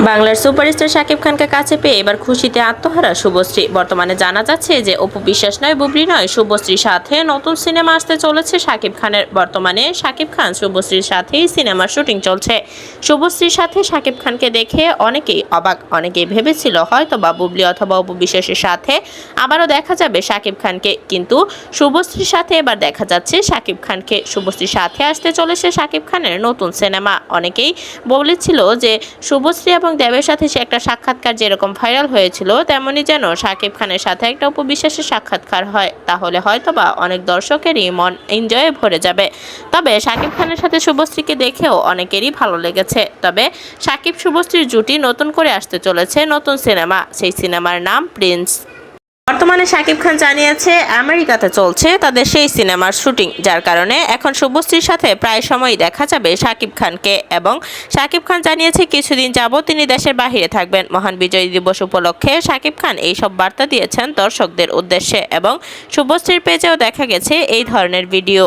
বাংলার সুপারস্টার শাকিব খানকে কাছে পেয়ে এবার খুশিতে আত্মহারা শুভশ্রী। বর্তমানে জানা যাচ্ছে যে অপু বিশ্বাস নয়, বুবলি নয়, শুভশ্রীর সাথে নতুন সিনেমা আসতে চলেছে শাকিব খানের। বর্তমানে শাকিব খান শুভশ্রীর সাথেই সিনেমার শুটিং চলছে। শুভশ্রীর সাথে শাকিব খানকে দেখে অনেকেই অবাক, অনেকেই ভেবেছিল হয়তো বা বুবলি অথবা অপু বিশ্বাসের সাথে আবারও দেখা যাবে শাকিব খানকে, কিন্তু শুভশ্রীর সাথে এবার দেখা যাচ্ছে শাকিব খানকে। শুভশ্রীর সাথে আসতে চলেছে শাকিব খানের নতুন সিনেমা। অনেকেই বলেছিল যে শুভশ্রী এবং দেবের সাথে সে একটা সাক্ষাৎকার যেরকম ভাইরাল হয়েছিল, তেমনি যেন শাকিব খানের সাথে একটা অপু বিশ্বাসের সাক্ষাৎকার হয়, তাহলে হয়তোবা অনেক দর্শকেরই মন এনজয়ে ভরে যাবে। তবে শাকিব খানের সাথে শুভশ্রীকে দেখেও অনেকেরই ভালো লেগেছে। তবে শাকিব শুভশ্রীর জুটি নতুন করে আসতে চলেছে নতুন সিনেমা, সেই সিনেমার নাম প্রিন্স। বর্তমানে শাকিব খান জানিয়েছে আমেরিকাতে চলছে তাদের সেই সিনেমার শুটিং, যার কারণে এখন শুভশ্রীর সাথে প্রায় সময়ই দেখা যাবে শাকিব খানকে। এবং শাকিব খান জানিয়েছে কিছুদিন যাবত তিনি দেশের বাহিরে থাকবেন। মহান বিজয় দিবস উপলক্ষে শাকিব খান এইসব বার্তা দিয়েছেন দর্শকদের উদ্দেশ্যে এবং শুভশ্রীর পেজেও দেখা গেছে এই ধরনের ভিডিও।